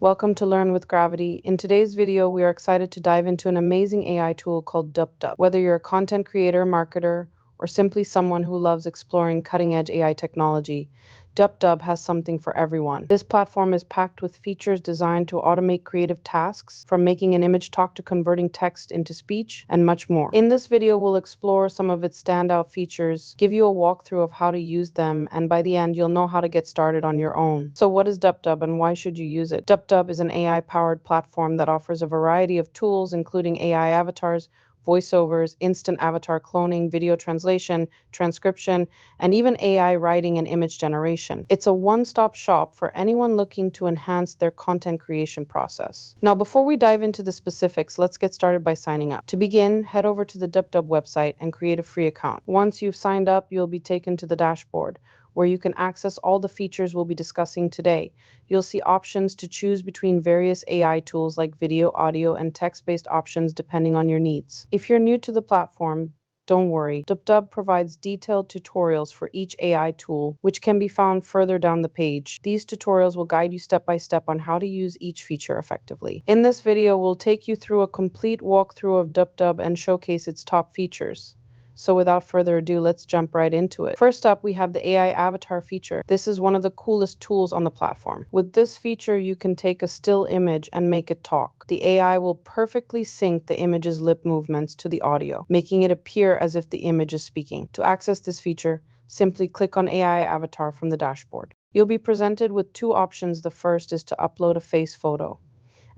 Welcome to Learn with Gravity. In today's video, we are excited to dive into an amazing AI tool called DupDub. Whether you're a content creator, marketer, or simply someone who loves exploring cutting-edge AI technology, DupDub has something for everyone. This platform is packed with features designed to automate creative tasks, from making an image talk to converting text into speech, and much more. In this video, we'll explore some of its standout features, give you a walkthrough of how to use them, and by the end, you'll know how to get started on your own. So what is DupDub and why should you use it? DupDub is an AI-powered platform that offers a variety of tools, including AI avatars, voiceovers, instant avatar cloning, video translation, transcription, and even AI writing and image generation. It's a one-stop shop for anyone looking to enhance their content creation process. Now, before we dive into the specifics, let's get started by signing up. To begin, head over to the DupDub website and create a free account. Once you've signed up, you'll be taken to the dashboard, where you can access all the features we'll be discussing today. You'll see options to choose between various AI tools like video, audio, and text-based options depending on your needs. If you're new to the platform, don't worry. DupDub provides detailed tutorials for each AI tool, which can be found further down the page. These tutorials will guide you step by step on how to use each feature effectively. In this video, we'll take you through a complete walkthrough of DupDub and showcase its top features. So without further ado, let's jump right into it. First up, we have the AI avatar feature. This is one of the coolest tools on the platform. With this feature, you can take a still image and make it talk. The AI will perfectly sync the image's lip movements to the audio, making it appear as if the image is speaking. To access this feature, simply click on AI avatar from the dashboard. You'll be presented with two options. The first is to upload a face photo,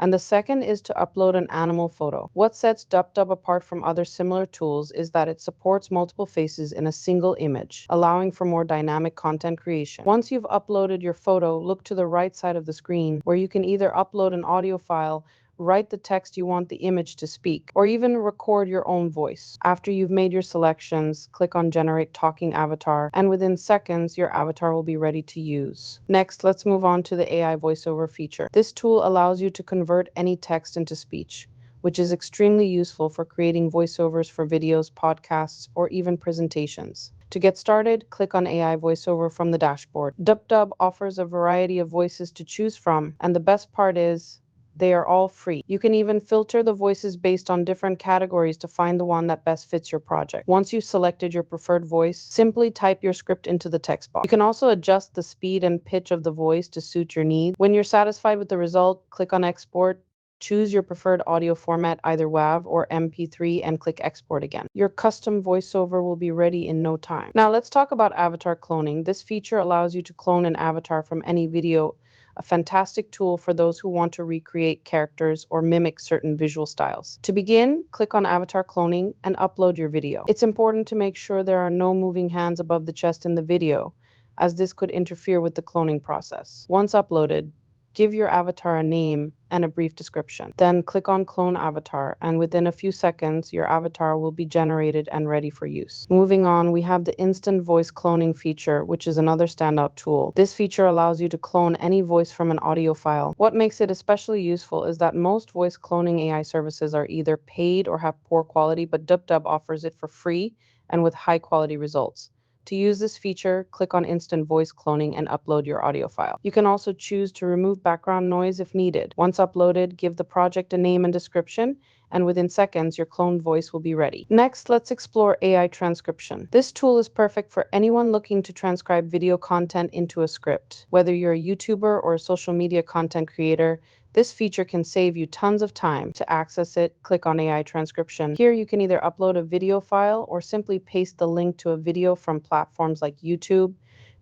and the second is to upload an animal photo. What sets DupDub apart from other similar tools is that it supports multiple faces in a single image, allowing for more dynamic content creation. Once you've uploaded your photo, look to the right side of the screen, where you can either upload an audio file, write the text you want the image to speak, or even record your own voice. After you've made your selections, click on Generate Talking Avatar, and within seconds, your avatar will be ready to use. Next, let's move on to the AI voiceover feature. This tool allows you to convert any text into speech, which is extremely useful for creating voiceovers for videos, podcasts, or even presentations. To get started, click on AI voiceover from the dashboard. DupDub offers a variety of voices to choose from, and the best part is, they are all free. You can even filter the voices based on different categories to find the one that best fits your project. Once you've selected your preferred voice, simply type your script into the text box. You can also adjust the speed and pitch of the voice to suit your needs. When you're satisfied with the result, click on Export. Choose your preferred audio format, either WAV or MP3, and click Export again. Your custom voiceover will be ready in no time. Now let's talk about avatar cloning. This feature allows you to clone an avatar from any video, a fantastic tool for those who want to recreate characters or mimic certain visual styles. To begin, click on Avatar Cloning and upload your video. It's important to make sure there are no moving hands above the chest in the video, as this could interfere with the cloning process. Once uploaded, give your avatar a name and a brief description. Then click on Clone Avatar, and within a few seconds, your avatar will be generated and ready for use. Moving on, we have the Instant Voice Cloning feature, which is another standout tool. This feature allows you to clone any voice from an audio file. What makes it especially useful is that most voice cloning AI services are either paid or have poor quality, but DupDub offers it for free and with high-quality results. To use this feature, click on Instant Voice Cloning and upload your audio file. You can also choose to remove background noise if needed. Once uploaded, give the project a name and description, and within seconds, your cloned voice will be ready. Next, let's explore AI transcription. This tool is perfect for anyone looking to transcribe video content into a script. Whether you're a YouTuber or a social media content creator, this feature can save you tons of time. To access it, click on AI transcription. Here, you can either upload a video file or simply paste the link to a video from platforms like YouTube,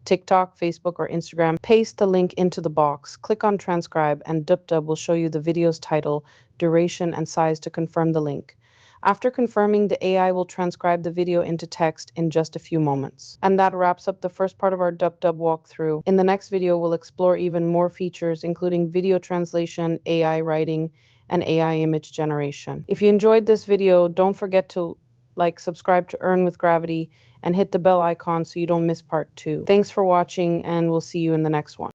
TikTok, Facebook, or Instagram. Paste the link into the box, click on transcribe, and DupDub will show you the video's title, duration, and size to confirm the link. After confirming, the AI will transcribe the video into text in just a few moments. And that wraps up the first part of our DupDub walkthrough. In the next video, we'll explore even more features, including video translation, AI writing, and AI image generation. If you enjoyed this video, don't forget to subscribe to Earn with Gravity, and hit the bell icon so you don't miss part 2. Thanks for watching, and we'll see you in the next one.